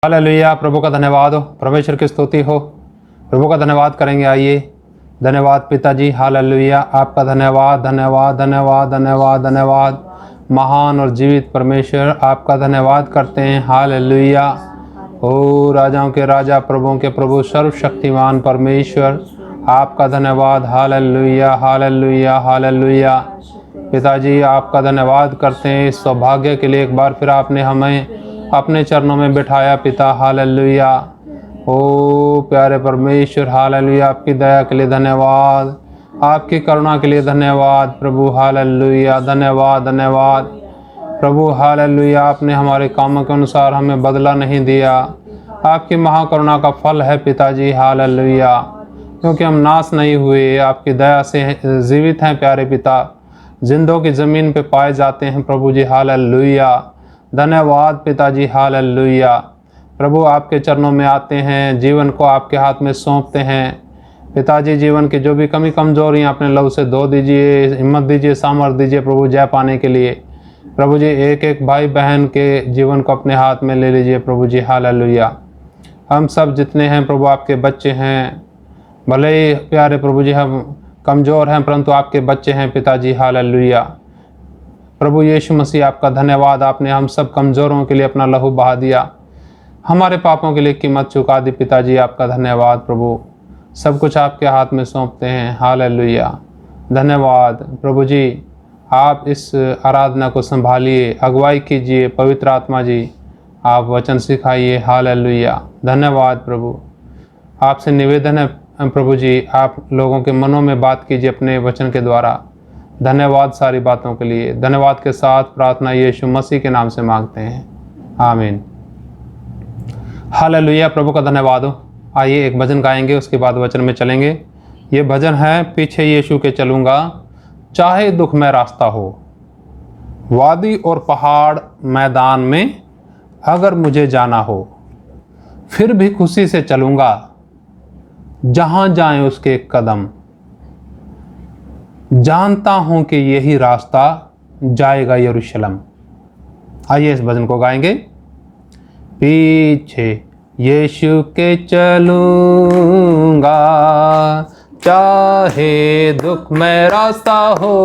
Hallelujah. प्रभु का धन्यवाद हो, परमेश्वर की स्तुति हो। प्रभु का धन्यवाद करेंगे। आइए, धन्यवाद पिताजी। हालेलुया। आपका धन्यवाद धन्यवाद धन्यवाद धन्यवाद धन्यवाद। महान और जीवित परमेश्वर, आपका धन्यवाद करते हैं। हालेलुया। ओ राजाओं के राजा, प्रभुओं के प्रभु, सर्वशक्तिमान परमेश्वर, आपका धन्यवाद। Hallelujah hallelujah hallelujah. पिताजी, आपका धन्यवाद करते हैं इस सौभाग्य के लिए। एक बार फिर आपने हमें अपने चरणों में बिठाया पिता। हालेलुया। ओ प्यारे परमेश्वर, हालेलुया। आपकी दया के लिए धन्यवाद, आपकी करुणा के लिए धन्यवाद प्रभु। हालेलुया। धन्यवाद धन्यवाद प्रभु। हालेलुया। आपने हमारे कामों के अनुसार हमें बदला नहीं दिया। आपकी महाकरुणा का फल है पिताजी। हालेलुया। क्योंकि हम नाश नहीं हुए, आपकी दया से जीवित हैं प्यारे पिता, जिंदों की ज़मीन पे पाए जाते हैं प्रभु जी। हालेलुया। धन्यवाद पिताजी। हालेलुया। प्रभु, आपके चरणों में आते हैं, जीवन को आपके हाथ में सौंपते हैं पिताजी। जीवन की जो भी कमी कमजोरियाँ अपने लहू से धो दीजिए, हिम्मत दीजिए, सामर्थ दीजिए प्रभु, जय पाने के लिए। प्रभु जी, एक एक भाई बहन के जीवन को अपने हाथ में ले लीजिए प्रभु जी। हालेलुया। हम सब जितने हैं प्रभु, आपके बच्चे हैं। भले ही प्यारे प्रभु जी हम कमज़ोर हैं, परंतु आपके बच्चे हैं पिताजी। हालेलुया। प्रभु यीशु मसीह, आपका धन्यवाद। आपने हम सब कमज़ोरों के लिए अपना लहू बहा दिया, हमारे पापों के लिए कीमत चुका दी पिताजी। आपका धन्यवाद प्रभु। सब कुछ आपके हाथ में सौंपते हैं। हालेलुया। धन्यवाद प्रभु जी। आप इस आराधना को संभालिए, अगुवाई कीजिए पवित्र आत्मा जी। आप वचन सिखाइए। हालेलुया। धन्यवाद प्रभु। आपसे निवेदन है प्रभु जी, आप लोगों के मनों में बात कीजिए अपने वचन के द्वारा। धन्यवाद सारी बातों के लिए। धन्यवाद के साथ प्रार्थना यीशु मसीह के नाम से मांगते हैं, आमीन। हालेलुया। प्रभु का धन्यवाद हो। आइए एक भजन गाएंगे, उसके बाद वचन में चलेंगे। ये भजन है, पीछे यीशु के चलूँगा, चाहे दुख में रास्ता हो, वादी और पहाड़ मैदान में अगर मुझे जाना हो, फिर भी खुशी से चलूँगा, जहाँ जाएं उसके कदम। जानता हूँ कि यही रास्ता जाएगा यरूशलेम। आइए इस भजन को गाएंगे। पीछे यीशु के चलूँगा, चाहे दुख में रास्ता हो,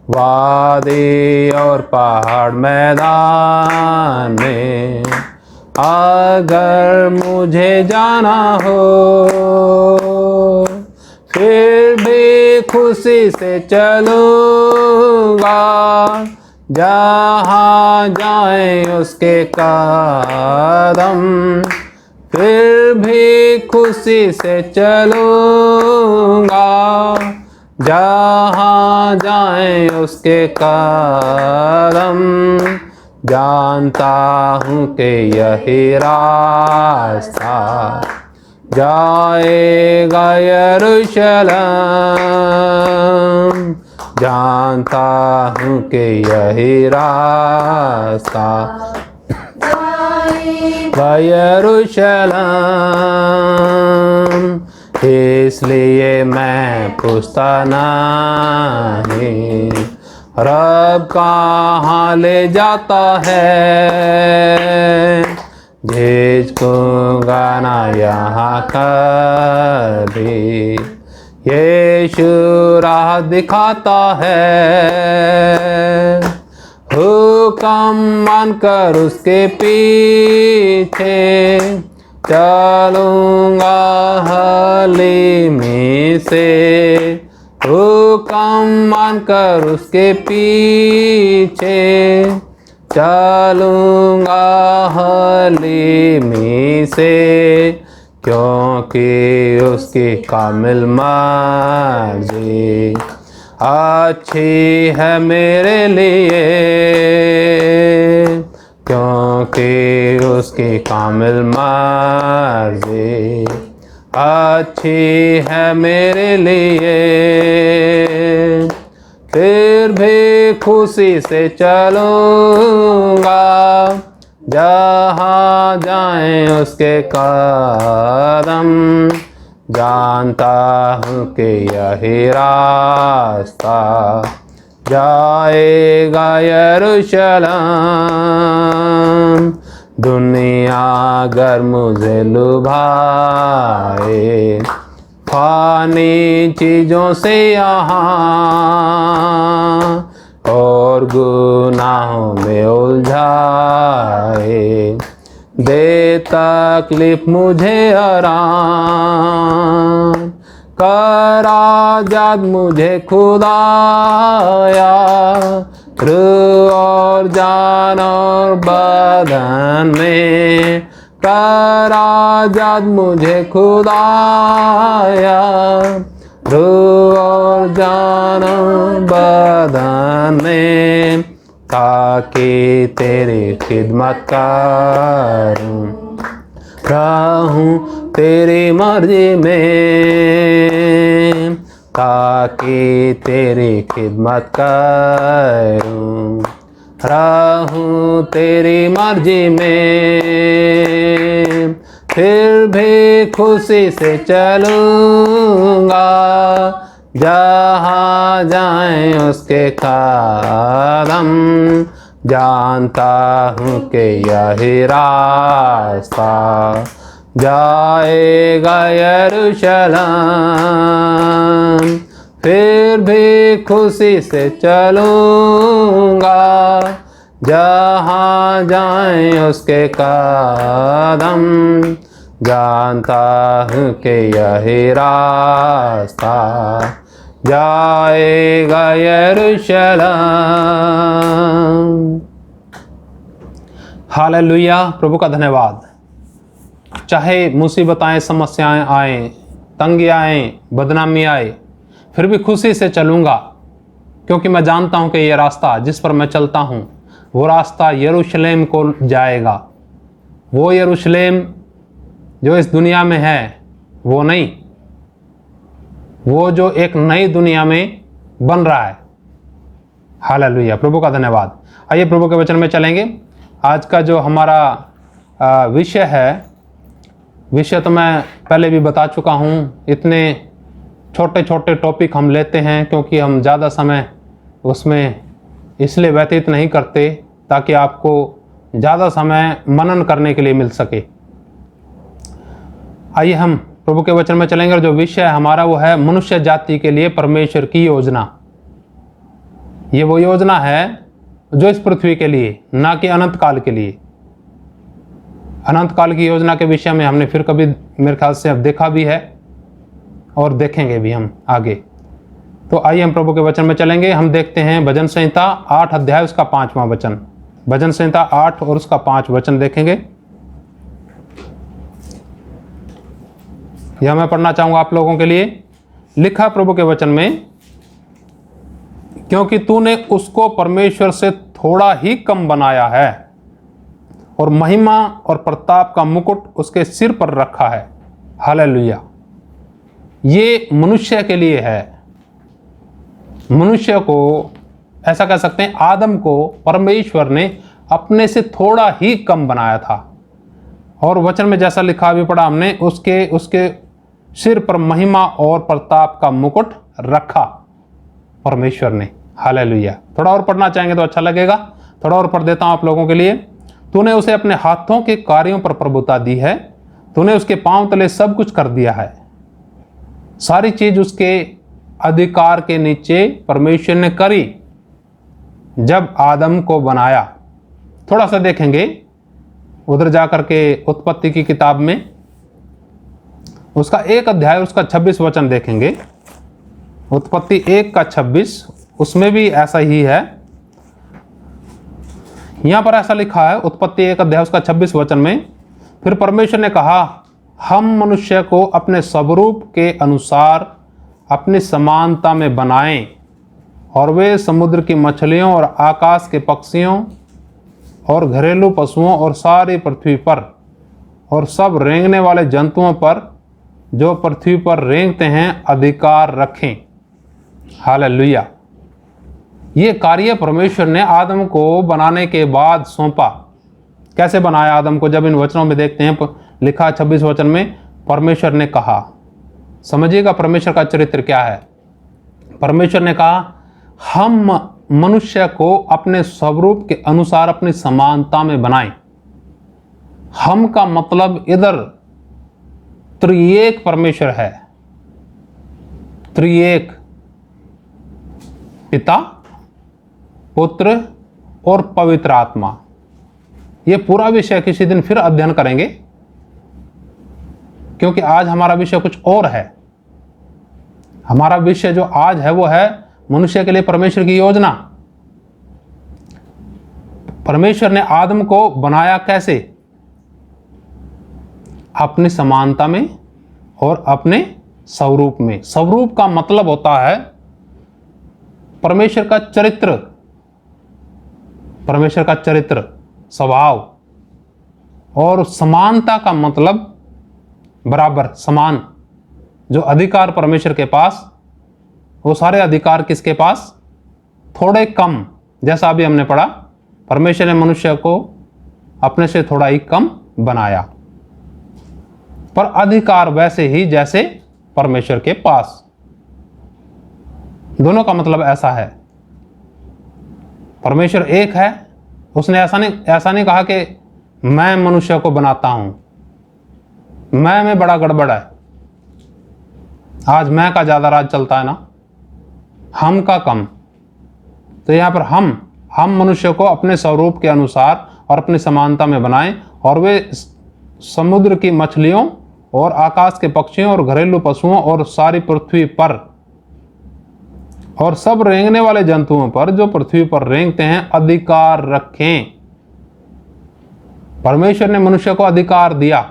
वादी और पहाड़ मैदान में अगर मुझे जाना हो, फिर भी खुशी से चलूँगा, जहाँ जाए उसके कदम। फिर भी खुशी से चलूँगा, जहाँ जाए उसके कदम। जानता हूँ कि यही रास्ता जाएगा यरूशलेम। जानता हूँ कि यही रास्ता जाएगा यरूशलेम। इसलिए मैं पूछता नहीं, रब कहाँ ले जाता है, झिझकूंगा ना यहाँ कभी। यीशु राह दिखाता है, हुक्म मानकर उसके पीछे चलूँगा हलीमी से। हुक्म मानकर उसके पीछे चलूँगा हलीमी से, क्योंकि उसकी कामिल मर्जी अच्छी है मेरे लिए। क्योंकि उसकी कामिल मर्जी अच्छी है मेरे लिए, फिर भी खुशी से चलूँगा, जहाँ जाएं उसके कदम। जानता हूँ कि यही रास्ता जाएगा यरूशलेम। दुनिया अगर मुझे लुभाए, फानी चीज़ों से यहाँ और गुनाहों में उलझाए, दे तकलीफ मुझे आराम, कर आजाद मुझे खुदाया, रूह और जान और बदन में, कर आजाद मुझे खुदाया, रूह और जान और बदन में, ताकि तेरी खिदमत करूं, रहूं तेरी मर्जी में, ताकि तेरी खिदमत करूं, रहूं तेरी मर्जी में, फिर भी खुशी से चलूंगा, जहाँ जाएं उसके कदम, जानता हूँ कि यही रास्ता जाएगा यरूशलेम, फिर भी खुशी से चलूंगा, जहाँ जाएं उसके कदम, जानता हूँ कि यही रास्ता जाएगा यरूशलेम। हालेलुया, प्रभु का धन्यवाद। चाहे मुसीबतें समस्याएं आए, तंगी आए, बदनामी आए, फिर भी खुशी से चलूँगा, क्योंकि मैं जानता हूँ कि यह रास्ता जिस पर मैं चलता हूँ वो रास्ता यरूशलेम को जाएगा। वो यरूशलेम जो इस दुनिया में है वो नहीं, वो जो एक नई दुनिया में बन रहा है। हालेलुया, प्रभु का धन्यवाद। आइए प्रभु के वचन में चलेंगे। आज का जो हमारा विषय है, विषय तो मैं पहले भी बता चुका हूँ। इतने छोटे छोटे टॉपिक हम लेते हैं क्योंकि हम ज़्यादा समय उसमें इसलिए व्यतीत नहीं करते ताकि आपको ज़्यादा समय मनन करने के लिए मिल सके। आइए हम प्रभु के वचन में चलेंगे और जो विषय हमारा वो है मनुष्य जाति के लिए परमेश्वर की योजना। ये वो योजना है जो इस पृथ्वी के लिए, ना कि अनंत काल के लिए। अनंत काल की योजना के विषय में हमने फिर कभी मेरे ख्याल से अब देखा भी है और देखेंगे भी हम आगे। तो आइए हम प्रभु के वचन में चलेंगे। हम देखते हैं भजन संहिता 8 अध्याय उसका 5वां वचन। भजन संहिता 8 और उसका 5 वचन देखेंगे। यह मैं पढ़ना चाहूंगा आप लोगों के लिए। लिखा प्रभु के वचन में, क्योंकि तूने उसको परमेश्वर से थोड़ा ही कम बनाया है और महिमा और प्रताप का मुकुट उसके सिर पर रखा है। हालेलुया। ये मनुष्य के लिए है। मनुष्य को, ऐसा कह सकते हैं, आदम को परमेश्वर ने अपने से थोड़ा ही कम बनाया था। और वचन में जैसा लिखा भी पढ़ा हमने, उसके सिर पर महिमा और प्रताप का मुकुट रखा परमेश्वर ने। हालेलुया। थोड़ा और पढ़ना चाहेंगे तो अच्छा लगेगा। थोड़ा और पढ़ देता हूं आप लोगों के लिए। तूने उसे अपने हाथों के कार्यों पर प्रभुता दी है, तूने उसके पांव तले सब कुछ कर दिया है। सारी चीज उसके अधिकार के नीचे परमेश्वर ने करी जब आदम को बनाया। थोड़ा सा देखेंगे उधर जाकर के उत्पत्ति की किताब में, उसका 1 अध्याय उसका 26 वचन देखेंगे। उत्पत्ति 1 का 26, उसमें भी ऐसा ही है। यहां पर ऐसा लिखा है, उत्पत्ति 1 अध्याय उसका 26 वचन में, फिर परमेश्वर ने कहा, हम मनुष्य को अपने स्वरूप के अनुसार अपनी समानता में बनाएं और वे समुद्र की मछलियों और आकाश के पक्षियों और घरेलू पशुओं और सारी पृथ्वी पर और सब रेंगने वाले जंतुओं पर जो पृथ्वी पर रेंगते हैं अधिकार रखें। हालेलुया। ये कार्य परमेश्वर ने आदम को बनाने के बाद सौंपा। कैसे बनाया आदम को? जब इन वचनों में देखते हैं लिखा 26 वचन में, परमेश्वर ने कहा। समझिएगा परमेश्वर का चरित्र क्या है। परमेश्वर ने कहा, हम मनुष्य को अपने स्वरूप के अनुसार अपनी समानता में बनाएं। हम का मतलब इधर त्रिएक परमेश्वर है, त्रिएक, पिता, पुत्र और पवित्र आत्मा। ये पूरा विषय किसी दिन फिर अध्ययन करेंगे, क्योंकि आज हमारा विषय कुछ और है। हमारा विषय जो आज है वो है मनुष्य के लिए परमेश्वर की योजना। परमेश्वर ने आदम को बनाया कैसे? अपनी समानता में और अपने स्वरूप में। स्वरूप का मतलब होता है परमेश्वर का चरित्र, परमेश्वर का चरित्र, स्वभाव। और समानता का मतलब बराबर, समान। जो अधिकार परमेश्वर के पास, वो सारे अधिकार किसके पास? थोड़े कम। जैसा अभी हमने पढ़ा, परमेश्वर ने मनुष्य को अपने से थोड़ा ही कम बनाया, पर अधिकार वैसे ही जैसे परमेश्वर के पास। दोनों का मतलब ऐसा है, परमेश्वर एक है। उसने ऐसा नहीं कहा कि मैं मनुष्य को बनाता हूं, मैं में बड़ा गड़बड़ है। आज मैं का ज्यादा राज चलता है ना, हम का कम। तो यहां पर हम मनुष्य को अपने स्वरूप के अनुसार और अपनी समानता में बनाएं, और वे समुद्र की मछलियों और आकाश के पक्षियों और घरेलू पशुओं और सारी पृथ्वी पर और सब रेंगने वाले जंतुओं पर जो पृथ्वी पर रेंगते हैं अधिकार रखें। परमेश्वर ने मनुष्य को अधिकार दिया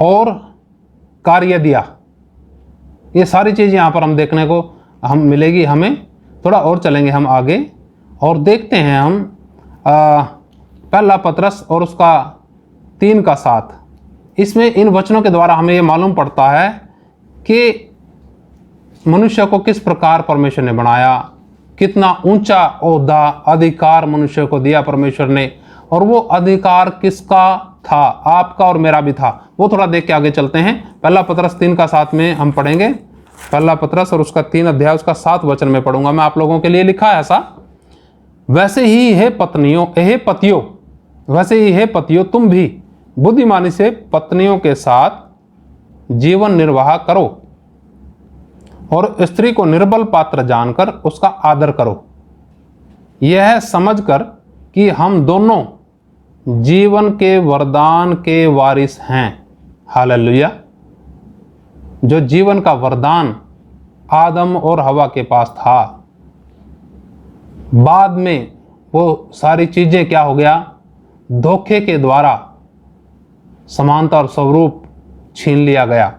और कार्य दिया। ये सारी चीज यहां पर हम देखने को हम मिलेगी। हमें थोड़ा और चलेंगे हम आगे और देखते हैं हम पहला पतरस और उसका 3:7। इसमें इन वचनों के द्वारा हमें यह मालूम पड़ता है कि मनुष्य को किस प्रकार परमेश्वर ने बनाया, कितना ऊंचा ओहदा, अधिकार मनुष्य को दिया परमेश्वर ने। और वो अधिकार किसका था? आपका और मेरा भी था। वो थोड़ा देख के आगे चलते हैं। पहला पतरस 3:7 में हम पढ़ेंगे। पहला पतरस और उसका 3 अध्याय उसका 7 वचन में पढ़ूंगा मैं आप लोगों के लिए। लिखा है ऐसा, वैसे ही हे पतियों, वैसे ही हे पतियों, तुम भी बुद्धिमानी से पत्नियों के साथ जीवन निर्वाह करो और स्त्री को निर्बल पात्र जानकर उसका आदर करो, यह समझकर कि हम दोनों जीवन के वरदान के वारिस हैं। हालेलुया। जो जीवन का वरदान आदम और हवा के पास था, बाद में वो सारी चीजें क्या हो गया? धोखे के द्वारा समानता और स्वरूप छीन लिया गया।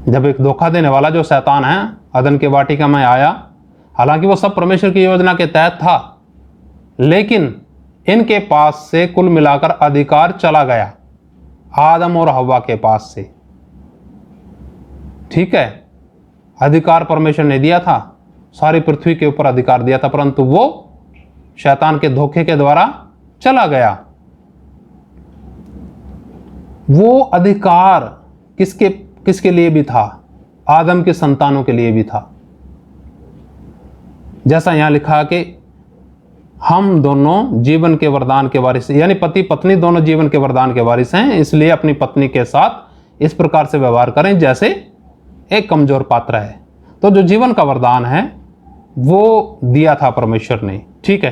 जब एक धोखा देने वाला जो शैतान है अदन के वाटिका में आया, हालांकि वो सब परमेश्वर की योजना के तहत था, लेकिन इनके पास से कुल मिलाकर अधिकार चला गया आदम और हवा के पास से। ठीक है, अधिकार परमेश्वर ने दिया था, सारी पृथ्वी के ऊपर अधिकार दिया था, परंतु वो शैतान के धोखे के द्वारा चला गया। वो अधिकार किसके लिए भी था? आदम के संतानों के लिए भी था। जैसा यहां लिखा कि हम दोनों जीवन के वरदान के वारिस, यानी पति पत्नी दोनों जीवन के वरदान के वारिस हैं, इसलिए अपनी पत्नी के साथ इस प्रकार से व्यवहार करें जैसे एक कमजोर पात्र है। तो जो जीवन का वरदान है वो दिया था परमेश्वर ने। ठीक है,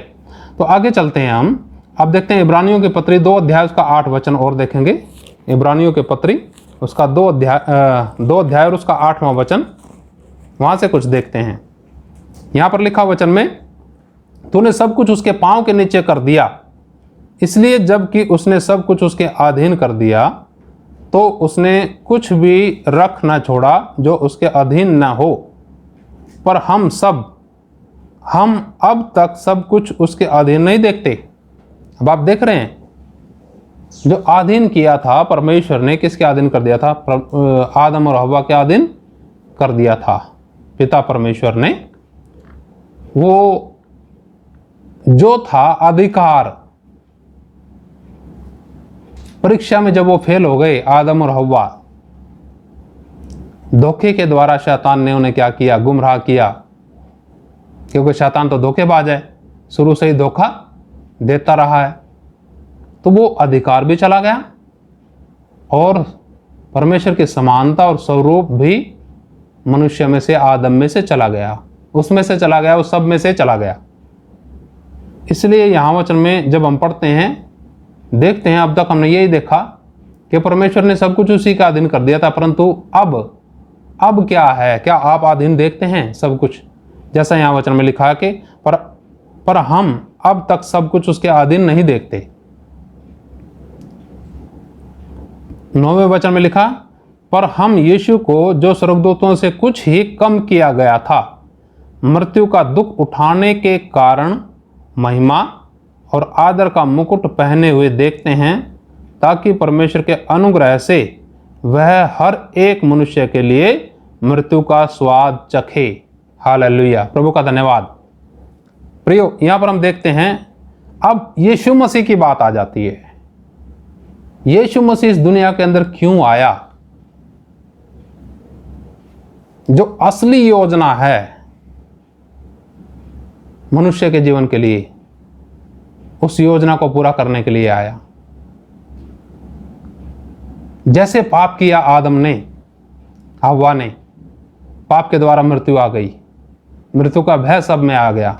तो आगे चलते हैं हम। अब देखते हैं इब्रानियों की पत्री 2 अध्याय उसका 8 वचन और देखेंगे। इब्रानियों के पत्री उसका 2 अध्याय और उसका 8वां वचन, वहां से कुछ देखते हैं। यहां पर लिखा वचन में, तूने सब कुछ उसके पांव के नीचे कर दिया, इसलिए जबकि उसने सब कुछ उसके अधीन कर दिया तो उसने कुछ भी रख न छोड़ा जो उसके अधीन न हो। पर हम अब तक सब कुछ उसके अधीन नहीं देखते। अब आप देख रहे हैं, जो अधीन किया था परमेश्वर ने, किसके अधीन कर दिया था? आदम और हवा के अधीन कर दिया था पिता परमेश्वर ने। वो जो था अधिकार, परीक्षा में जब वो फेल हो गए आदम और हवा, धोखे के द्वारा शैतान ने उन्हें क्या किया? गुमराह किया, क्योंकि शैतान तो धोखेबाज है। शुरू से ही धोखा देता रहा है, तो वो अधिकार भी चला गया और परमेश्वर की समानता और स्वरूप भी मनुष्य में से, आदम में से चला गया, उसमें से चला गया, उस सब में से चला गया। इसलिए यहाँ वचन में जब हम पढ़ते हैं, देखते हैं, अब तक हमने यही देखा कि परमेश्वर ने सब कुछ उसी का अधीन कर दिया था, परंतु अब क्या है? क्या आप अधीन देखते हैं सब कुछ? जैसा यहाँ वचन में लिखा है कि पर हम अब तक सब कुछ उसके अधीन नहीं देखते। 9वें वचन में लिखा, पर हम यीशु को, जो स्वर्गदूतों से कुछ ही कम किया गया था, मृत्यु का दुख उठाने के कारण महिमा और आदर का मुकुट पहने हुए देखते हैं, ताकि परमेश्वर के अनुग्रह से वह हर एक मनुष्य के लिए मृत्यु का स्वाद चखे। हालेलुया, प्रभु का धन्यवाद। प्रियो, यहां पर हम देखते हैं अब यीशु मसीह की बात आ जाती है। यीशु मसीह इस दुनिया के अंदर क्यों आया? जो असली योजना है मनुष्य के जीवन के लिए, उस योजना को पूरा करने के लिए आया। जैसे पाप किया आदम ने, हव्वा ने, पाप के द्वारा मृत्यु आ गई, मृत्यु का भय सब में आ गया।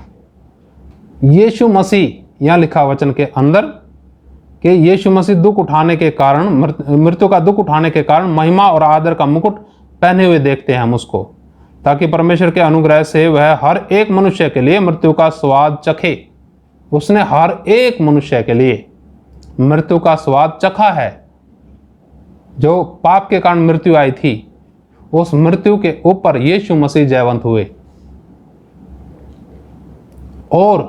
यीशु मसीह, यहां लिखा वचन के अंदर कि यीशु मसीह दुख उठाने के कारण, मृत्यु का दुख उठाने के कारण महिमा और आदर का मुकुट पहने हुए देखते हैं हम उसको, ताकि परमेश्वर के अनुग्रह से वह हर एक मनुष्य के लिए मृत्यु का स्वाद चखे। उसने हर एक मनुष्य के लिए मृत्यु का स्वाद चखा है। जो पाप के कारण मृत्यु आई थी, उस मृत्यु के ऊपर यीशु मसीह जयवंत हुए और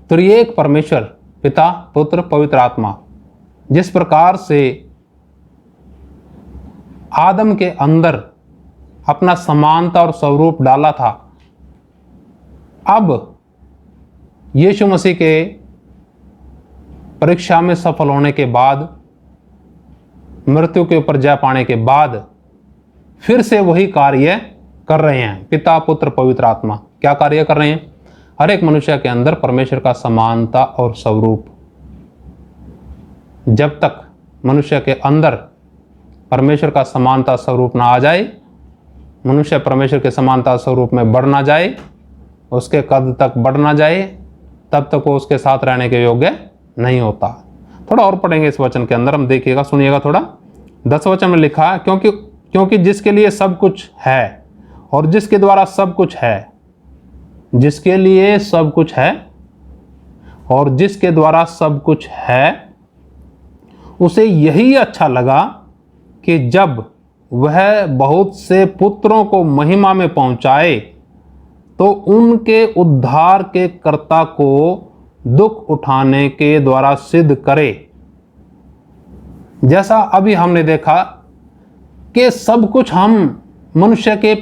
त्रिएक परमेश्वर, पिता, पुत्र, पवित्र आत्मा, जिस प्रकार से आदम के अंदर अपना समानता और स्वरूप डाला था, अब यीशु मसीह के परीक्षा में सफल होने के बाद, मृत्यु के ऊपर जय पाने के बाद, फिर से वही कार्य कर रहे हैं। पिता, पुत्र, पवित्र आत्मा क्या कार्य कर रहे हैं? हर एक मनुष्य के अंदर परमेश्वर का समानता और स्वरूप। जब तक मनुष्य के अंदर परमेश्वर का समानता स्वरूप ना आ जाए, मनुष्य परमेश्वर के समानता स्वरूप में बढ़ ना जाए, उसके कद तक बढ़ ना जाए, तब तक वो उसके साथ रहने के योग्य नहीं होता। थोड़ा और पढ़ेंगे इस वचन के अंदर, हम देखिएगा, सुनिएगा थोड़ा। 10 वचन में लिखा है, क्योंकि जिसके लिए सब कुछ है और जिसके द्वारा सब कुछ है, जिसके लिए सब कुछ है और जिसके द्वारा सब कुछ है, उसे यही अच्छा लगा कि जब वह बहुत से पुत्रों को महिमा में पहुंचाए, तो उनके उद्धार के कर्ता को दुख उठाने के द्वारा सिद्ध करे। जैसा अभी हमने देखा कि सब कुछ हम मनुष्य के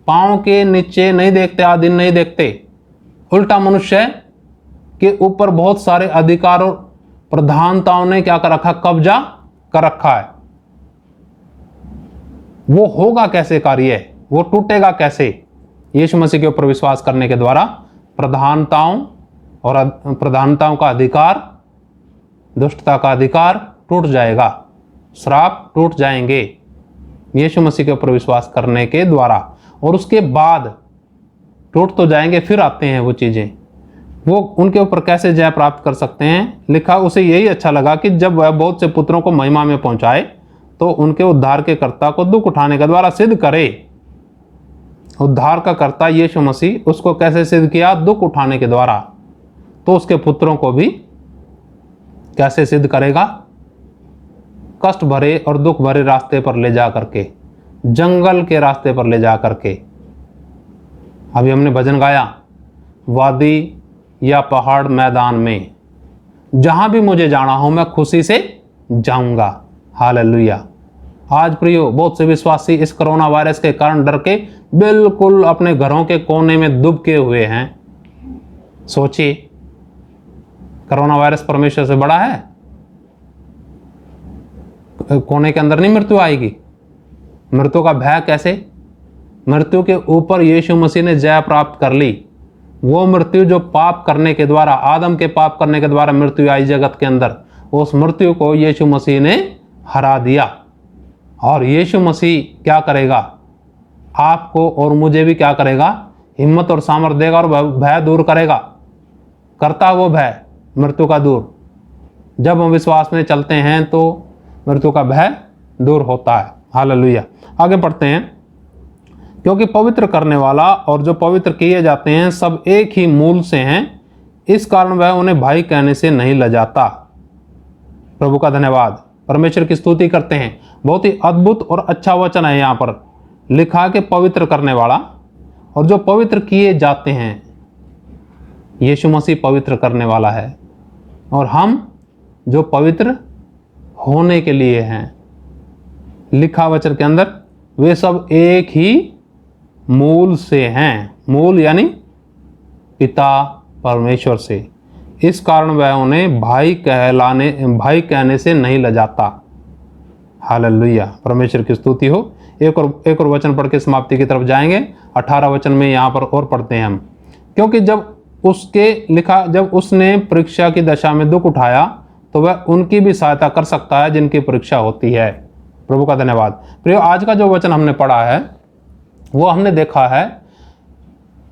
पांव के नीचे नहीं देखते, अधीन नहीं देखते। उल्टा मनुष्य के ऊपर बहुत सारे अधिकार और प्रधानताओं ने क्या कर रखा? कब्जा कर रखा है। वो होगा कैसे कार्य? वो टूटेगा कैसे? यीशु मसीह के ऊपर विश्वास करने के द्वारा प्रधानताओं का अधिकार, दुष्टता का अधिकार टूट जाएगा, श्राप टूट जाएंगे यीशु मसीह के ऊपर विश्वास करने के द्वारा। और उसके बाद टूट तो जाएंगे, फिर आते हैं वो चीजें, वो उनके ऊपर कैसे जय प्राप्त कर सकते हैं। लिखा, उसे यही अच्छा लगा कि जब वह बहुत से पुत्रों को महिमा में पहुंचाए, तो उनके उद्धार के कर्ता को दुख उठाने के द्वारा सिद्ध करे। उद्धार का कर्ता यीशु मसीह, उसको कैसे सिद्ध किया? दुख उठाने के द्वारा। तो उसके पुत्रों को भी कैसे सिद्ध करेगा? कष्ट भरे और दुख भरे रास्ते पर ले जा करके, जंगल के रास्ते पर ले जा करके। अभी हमने भजन गाया, वादी या पहाड़ मैदान में, जहां भी मुझे जाना हो मैं खुशी से जाऊंगा। हालेलुया। आज प्रियो, बहुत से विश्वासी इस कोरोना वायरस के कारण डर के बिल्कुल अपने घरों के कोने में दुबके हुए हैं। सोचिए, कोरोना वायरस परमेश्वर से बड़ा है? कोने के अंदर नहीं मृत्यु आएगी? मृत्यु का भय कैसे? मृत्यु के ऊपर यीशु मसीह ने जय प्राप्त कर ली। वो मृत्यु जो पाप करने के द्वारा, आदम के पाप करने के द्वारा मृत्यु आई जगत के अंदर, उस मृत्यु को यीशु मसीह ने हरा दिया। और यीशु मसीह क्या करेगा? आपको और मुझे भी क्या करेगा? हिम्मत और सामर्थ देगा और भय दूर करेगा। करता वो भय मृत्यु का दूर। जब हम विश्वास में चलते हैं तो मृत्यु का भय दूर होता है। हालेलुया। आगे पढ़ते हैं। क्योंकि पवित्र करने वाला और जो पवित्र किए जाते हैं सब एक ही मूल से हैं, इस कारण वह उन्हें भाई कहने से नहीं लजाता। प्रभु का धन्यवाद। परमेश्वर की स्तुति करते हैं। बहुत ही अद्भुत और अच्छा वचन है यहाँ पर लिखा कि पवित्र करने वाला और जो पवित्र किए जाते हैं। यीशु मसीह पवित्र करने वाला है और हम जो पवित्र होने के लिए हैं, लिखा वचन के अंदर, वे सब एक ही मूल से हैं। मूल यानी पिता परमेश्वर से। इस कारण वह उन्हें भाई कहने से नहीं लजाता। हालेलुया। परमेश्वर की स्तुति हो। एक और वचन पढ़ के समाप्ति की तरफ जाएंगे। 18 वचन में यहाँ पर और पढ़ते हैं हम। क्योंकि जब उसने परीक्षा की दशा में दुख उठाया तो वह उनकी भी सहायता कर सकता है जिनकी परीक्षा होती है। प्रभु का धन्यवाद। प्रियो, आज का जो वचन हमने पढ़ा है वो हमने देखा है,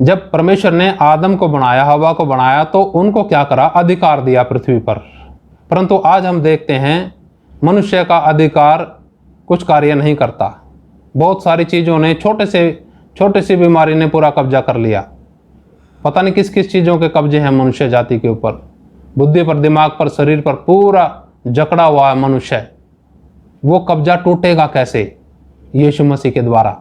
जब परमेश्वर ने आदम को बनाया, हवा को बनाया, तो उनको क्या करा? अधिकार दिया पृथ्वी पर। परंतु आज हम देखते हैं मनुष्य का अधिकार कुछ कार्य नहीं करता। बहुत सारी चीज़ों ने, छोटे सी बीमारी ने पूरा कब्जा कर लिया। पता नहीं किस किस चीज़ों के कब्जे हैं मनुष्य जाति के ऊपर। बुद्धि पर, दिमाग पर, शरीर पर पूरा जकड़ा हुआ है मनुष्य। वो कब्जा टूटेगा कैसे? यीशु मसीह के द्वारा।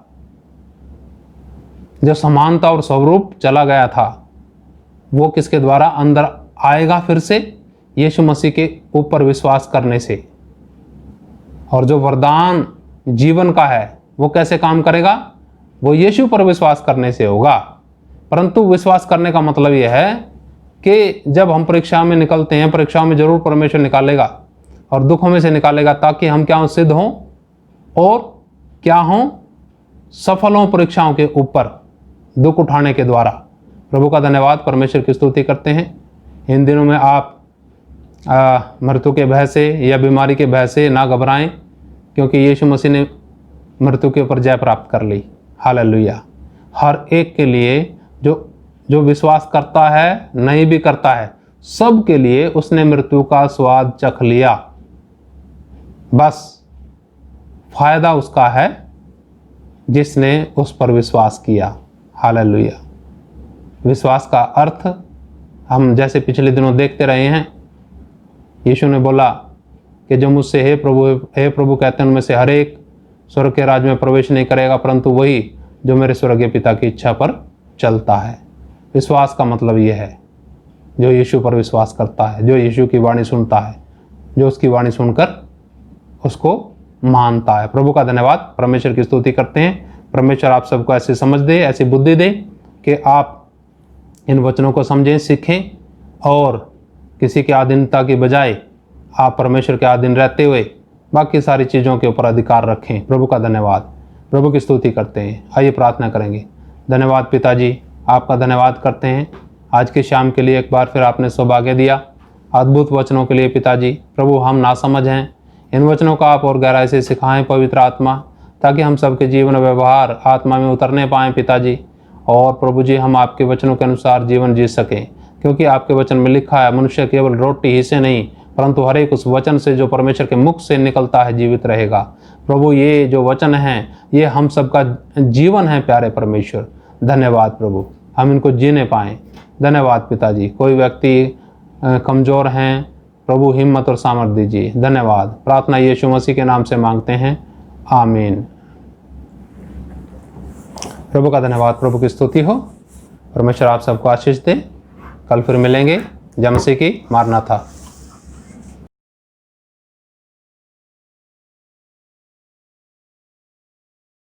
जो समानता और स्वरूप चला गया था वो किसके द्वारा अंदर आएगा? फिर से यीशु मसीह के ऊपर विश्वास करने से। और जो वरदान जीवन का है वो कैसे काम करेगा? वो यीशु पर विश्वास करने से होगा। परंतु विश्वास करने का मतलब यह है कि जब हम परीक्षा में निकलते हैं, परीक्षाओं में जरूर परमेश्वर निकालेगा और दुखों में से निकालेगा, ताकि हम क्या हों? सिद्ध हों और क्या हों? सफल हों परीक्षाओं के ऊपर दुख उठाने के द्वारा। प्रभु का धन्यवाद। परमेश्वर की स्तुति करते हैं। इन दिनों में आप मृत्यु के भय से या बीमारी के भय से ना घबराएं, क्योंकि यीशु मसीह ने मृत्यु के ऊपर जय प्राप्त कर ली। हालेलुया। हर एक के लिए जो विश्वास करता है, नहीं भी करता है, सब के लिए उसने मृत्यु का स्वाद चख लिया। बस फायदा उसका है जिसने उस पर विश्वास किया। हालेलुया। विश्वास का अर्थ हम जैसे पिछले दिनों देखते रहे हैं, यीशु ने बोला कि जो मुझसे हे प्रभु कहते हैं उनमें से हर एक स्वर्ग के राज्य में प्रवेश नहीं करेगा, परंतु वही जो मेरे स्वर्गीय पिता की इच्छा पर चलता है। विश्वास का मतलब यह है, जो यीशु पर विश्वास करता है, जो यीशु की वाणी सुनता है, जो उसकी वाणी सुनकर उसको मानता है। प्रभु का धन्यवाद। परमेश्वर की स्तुति करते हैं। परमेश्वर आप सबको ऐसी समझ दे, ऐसी बुद्धि दे कि आप इन वचनों को समझें, सीखें और किसी के अधीनता की बजाय आप परमेश्वर के अधीन रहते हुए बाकी सारी चीज़ों के ऊपर अधिकार रखें। प्रभु का धन्यवाद। प्रभु की स्तुति करते हैं। आइए प्रार्थना करेंगे। धन्यवाद पिताजी, आपका धन्यवाद करते हैं आज की शाम के लिए। एक बार फिर आपने सौभाग्य दिया अद्भुत वचनों के लिए पिताजी। प्रभु, हम नासमझ हैं, इन वचनों का आप और गहराई से सिखाएं पवित्र आत्मा, ताकि हम सबके जीवन व्यवहार आत्मा में उतरने पाएँ पिताजी। और प्रभु जी, हम आपके वचनों के अनुसार जीवन जी सकें, क्योंकि आपके वचन में लिखा है मनुष्य केवल रोटी ही से नहीं, परंतु हर एक उस वचन से जो परमेश्वर के मुख से निकलता है जीवित रहेगा। प्रभु, ये जो वचन हैं ये हम सबका जीवन है प्यारे परमेश्वर। धन्यवाद प्रभु, हम इनको जीने पाएँ। धन्यवाद पिताजी। कोई व्यक्ति कमज़ोर हैं, प्रभु हिम्मत और सामर्थ दीजिए। धन्यवाद। प्रार्थना यीशु मसीह के नाम से मांगते हैं, आमीन। प्रभु का धन्यवाद। प्रभु की स्तुति हो। परमेश्वर आप सबको आशीष दे। कल फिर मिलेंगे। जय मसीह की। मारनाथा।